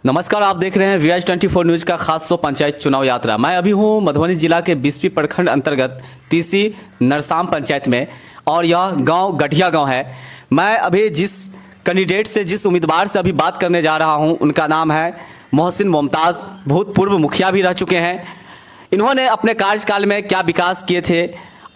नमस्कार, आप देख रहे हैं VH24 न्यूज का खास शो पंचायत चुनाव यात्रा। मैं अभी हूं मधुबनी जिला के बिस्फी प्रखंड अंतर्गत तीसी नरसाम पंचायत में और यह गांव गठिया गांव है। मैं अभी जिस कैंडिडेट से, जिस उम्मीदवार से अभी बात करने जा रहा हूं, उनका नाम है मोहसिन मुमताज़। भूतपूर्व मुखिया भी रह चुके हैं। इन्होंने अपने कार्यकाल में क्या विकास किए थे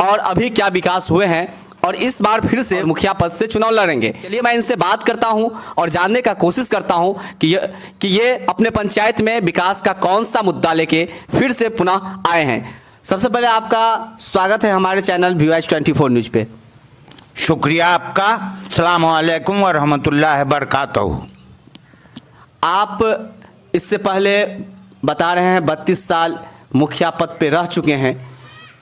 और अभी क्या विकास हुए हैं और इस बार फिर से मुखिया पद से चुनाव लड़ेंगे। चलिए मैं इनसे बात करता हूं और जानने का कोशिश करता हूं कि ये अपने पंचायत में विकास का कौन सा मुद्दा लेके फिर से पुनः आए हैं। सबसे पहले आपका स्वागत है हमारे चैनल VH24 न्यूज पे। शुक्रिया आपका। अस्सलाम वालेकुम व रहमतुल्लाहि व बरकातहू। आप इससे पहले बता रहे हैं 32 साल मुखिया पद पे रह चुके हैं,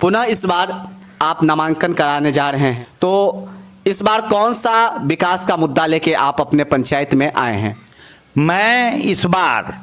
पुनः इस बार आप नामांकन कराने जा रहे हैं, तो इस बार कौन सा विकास का मुद्दा लेके आप अपने पंचायत में आए हैं? मैं इस बार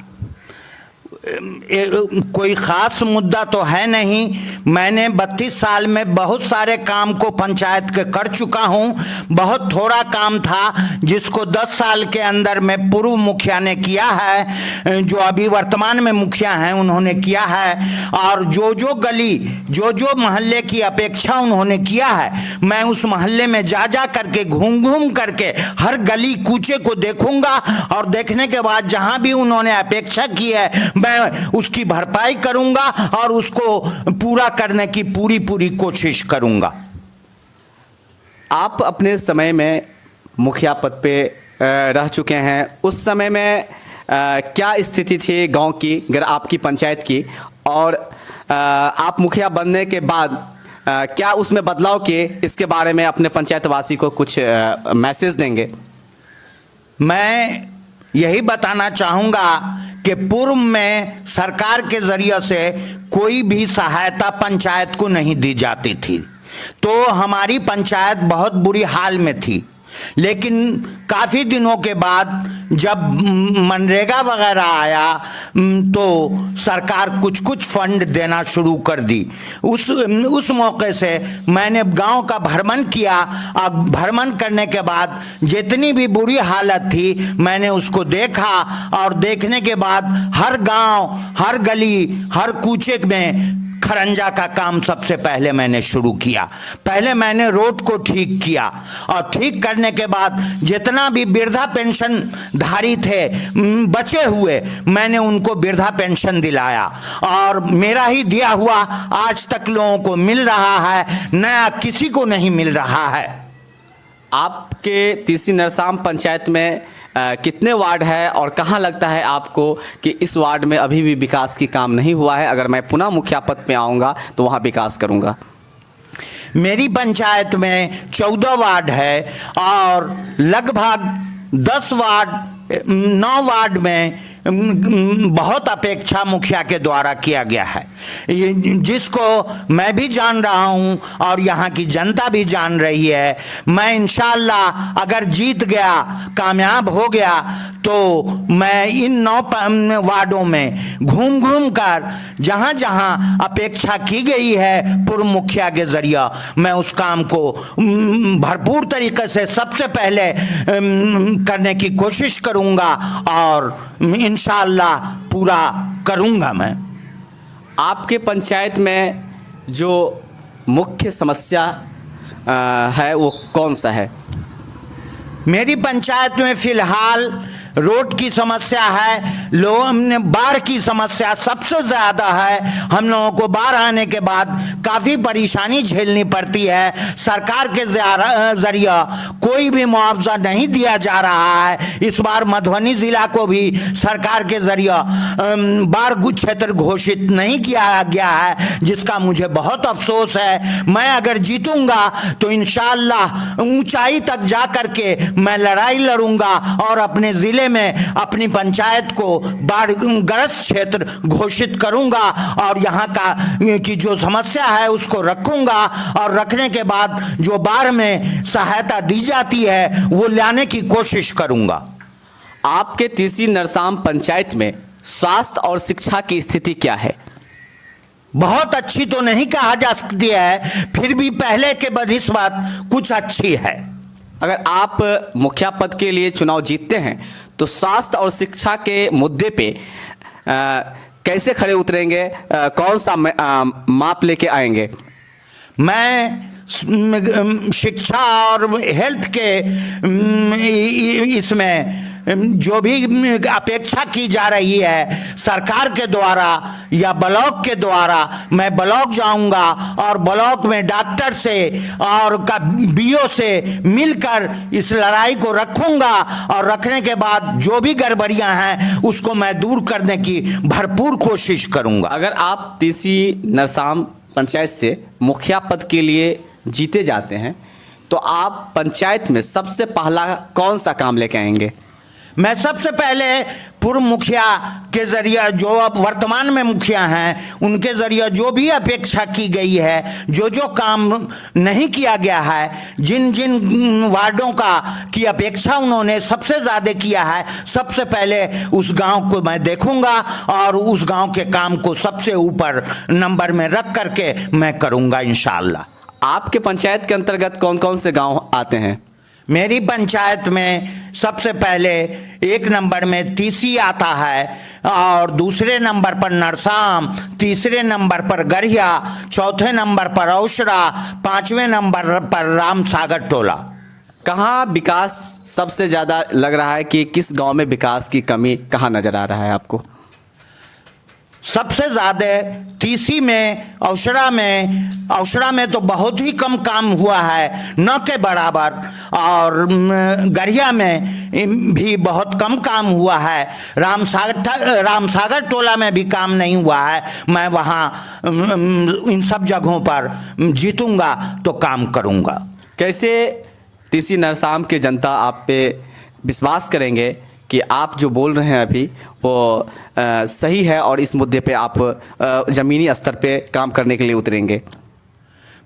कोई ख़ास मुद्दा तो है नहीं। मैंने 32 साल में बहुत सारे काम को पंचायत के कर चुका हूं। बहुत थोड़ा काम था जिसको 10 साल के अंदर में पूर्व मुखिया ने किया है, जो अभी वर्तमान में मुखिया हैं उन्होंने किया है। और जो गली, जो मोहल्ले की अपेक्षा उन्होंने किया है, मैं उस मोहल्ले में जा करके घूम करके हर गली कूचे को देखूंगा और देखने के बाद जहां भी उन्होंने अपेक्षा की है मैं उसकी भरपाई करूंगा और उसको पूरा करने की पूरी कोशिश करूंगा। आप अपने समय में मुखिया पद पे रह चुके हैं। उस समय में क्या स्थिति थी गांव की, अगर आपकी पंचायत की, और आप मुखिया बनने के बाद क्या उसमें बदलाव किए, इसके बारे में अपने पंचायत वासी को कुछ मैसेज देंगे? मैं यही बताना चाहूँगा कि पूर्व में सरकार के ज़रिए से कोई भी सहायता पंचायत को नहीं दी जाती थी, तो हमारी पंचायत बहुत बुरी हाल में थी। लेकिन काफ़ी दिनों के बाद जब मनरेगा वगैरह आया तो सरकार कुछ फंड देना शुरू कर दी। उस मौके से मैंने गांव का भ्रमण किया और भ्रमण करने के बाद जितनी भी बुरी हालत थी मैंने उसको देखा और देखने के बाद हर गांव, हर गली, हर कूचे में खरंजा का काम सबसे पहले मैंने शुरू किया। पहले मैंने रोड को ठीक किया और ठीक करने के बाद जितना भी वृद्धा पेंशन धारी थे बचे हुए, मैंने उनको वृद्धा पेंशन दिलाया और मेरा ही दिया हुआ आज तक लोगों को मिल रहा है, नया किसी को नहीं मिल रहा है। आपके तीसी नरसाम पंचायत में कितने वार्ड है और कहाँ लगता है आपको कि इस वार्ड में अभी भी विकास की काम नहीं हुआ है, अगर मैं पुनः मुखिया पद पे आऊँगा तो वहाँ विकास करूँगा? मेरी पंचायत में 14 वार्ड है और लगभग 10 वार्ड, 9 वार्ड में बहुत अपेक्षा मुखिया के द्वारा किया गया है, जिसको मैं भी जान रहा हूं और यहाँ की जनता भी जान रही है। मैं इंशाअल्लाह अगर जीत गया, कामयाब हो गया, तो मैं इन 9 वार्डों में घूम कर जहाँ जहाँ अपेक्षा की गई है पूर्व मुखिया के जरिए, मैं उस काम को भरपूर तरीके से सबसे पहले करने की कोशिश करूँगा और इंशाअल्लाह पूरा करूँगा। मैं आपके पंचायत में जो मुख्य समस्या है वो कौन सा है? मेरी पंचायत में फ़िलहाल रोड की समस्या है, लोगों ने बाढ़ की समस्या सबसे ज़्यादा है। हम लोगों को बाढ़ आने के बाद काफ़ी परेशानी झेलनी पड़ती है। सरकार के ज़रिए कोई भी मुआवजा नहीं दिया जा रहा है। इस बार मधुबनी ज़िला को भी सरकार के ज़रिए बाढ़ क्षेत्र घोषित नहीं किया गया है, जिसका मुझे बहुत अफसोस है। मैं अगर जीतूंगा तो इंशाअल्लाह ऊंचाई तक जा कर के मैं लड़ाई लड़ूंगा और अपने ज़िले में अपनी पंचायत को बाढ़ग्रस्त क्षेत्र घोषित करूंगा और यहाँ का की जो समस्या है उसको रखूंगा और रखने के बाद जो बाढ़ में सहायता दी जाती है वो लाने की कोशिश करूंगा। आपके तीसी नरसाम पंचायत में स्वास्थ्य और शिक्षा की स्थिति क्या है? बहुत अच्छी तो नहीं कहा जा सकती है, फिर भी पहले के बनिस्बत कुछ अच्छी है। अगर आप मुखिया पद के लिए चुनाव जीतते हैं तो स्वास्थ्य और शिक्षा के मुद्दे पे कैसे खड़े उतरेंगे, कौन सा माप लेके आएंगे? मैं शिक्षा और हेल्थ के इसमें जो भी अपेक्षा की जा रही है सरकार के द्वारा या ब्लॉक के द्वारा, मैं ब्लॉक जाऊंगा और ब्लॉक में डॉक्टर से और बीओ से मिलकर इस लड़ाई को रखूंगा और रखने के बाद जो भी गड़बड़ियां हैं उसको मैं दूर करने की भरपूर कोशिश करूंगा। अगर आप तीसी नरसाम पंचायत से मुखिया पद के लिए जीते जाते हैं तो आप पंचायत में सबसे पहला कौन सा काम लेके आएंगे? मैं सबसे पहले पूर्व मुखिया के जरिए, जो अब वर्तमान में मुखिया हैं, उनके जरिए जो भी अपेक्षा की गई है, जो जो काम नहीं किया गया है, जिन जिन वार्डों का की अपेक्षा उन्होंने सबसे ज़्यादा किया है, सबसे पहले उस गांव को मैं देखूंगा और उस गांव के काम को सबसे ऊपर नंबर में रख करके मैं करूंगा इंशाअल्लाह। आपके पंचायत के अंतर्गत कौन कौन से गांव आते हैं? मेरी पंचायत में सबसे पहले 1 नंबर में तीसी आता है और दूसरे नंबर पर नरसाम, तीसरे नंबर पर गढ़िया, चौथे नंबर पर औशरा, 5वें नंबर पर राम सागर टोला। कहाँ विकास सबसे ज़्यादा लग रहा है कि किस गांव में विकास की कमी कहाँ नज़र आ रहा है आपको? सबसे ज़्यादा तीसी में, औशरा में तो बहुत ही कम काम हुआ है, न के बराबर, और गढ़िया में भी बहुत कम काम हुआ है। राम सागर टोला में भी काम नहीं हुआ है। मैं वहाँ इन सब जगहों पर जीतूंगा तो काम करूँगा। कैसे तीसी नरसाम के जनता आप पे विश्वास करेंगे कि आप जो बोल रहे हैं अभी वो सही है और इस मुद्दे पे आप ज़मीनी स्तर पे काम करने के लिए उतरेंगे?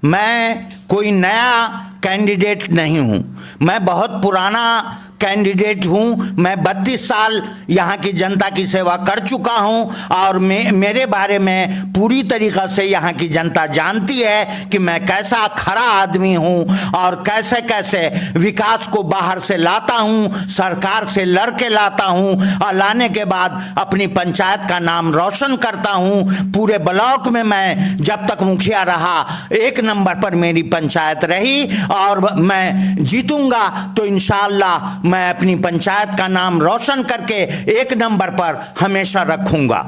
मैं कोई नया कैंडिडेट नहीं हूँ, मैं बहुत पुराना कैंडिडेट हूँ। मैं 32 साल यहाँ की जनता की सेवा कर चुका हूँ और मेरे बारे में पूरी तरीक़ा से यहाँ की जनता जानती है कि मैं कैसा खरा आदमी हूँ और कैसे कैसे विकास को बाहर से लाता हूँ, सरकार से लड़ के लाता हूँ और लाने के बाद अपनी पंचायत का नाम रोशन करता हूँ। पूरे ब्लॉक में मैं जब तक मुखिया रहा 1 नंबर पर मेरी पंचायत रही और मैं जीतूंगा तो इंशाअल्लाह मैं अपनी पंचायत का नाम रोशन करके 1 नंबर पर हमेशा रखूंगा।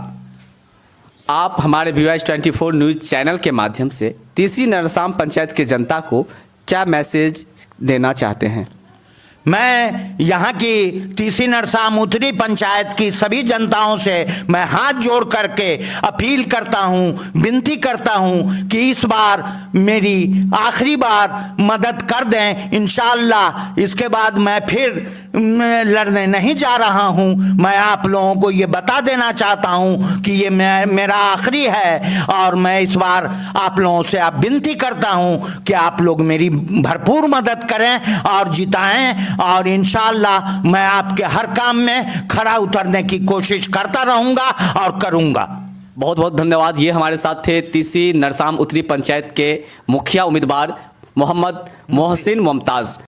आप हमारे VOS24 न्यूज़ चैनल के माध्यम से तीसी नरसाम पंचायत के जनता को क्या मैसेज देना चाहते हैं? मैं यहाँ की तीसी नरसाम उत्तरी पंचायत की सभी जनताओं से मैं हाथ जोड़ करके अपील करता हूँ, विनती करता हूँ कि इस बार मेरी आखिरी बार मदद कर दें इंशाअल्लाह। इसके बाद मैं फिर लड़ने नहीं जा रहा हूँ। मैं आप लोगों को ये बता देना चाहता हूँ कि ये मेरा आखिरी है और मैं इस बार आप लोगों से विनती करता हूँ कि आप लोग मेरी भरपूर मदद करें और जिताएं और इंशाअल्लाह मैं आपके हर काम में खरा उतरने की कोशिश करता रहूँगा और करूँगा। बहुत बहुत धन्यवाद। ये हमारे साथ थे तीसी नरसाम उत्तरी पंचायत के मुखिया उम्मीदवार मोहम्मद मोहसिन मुमताज़।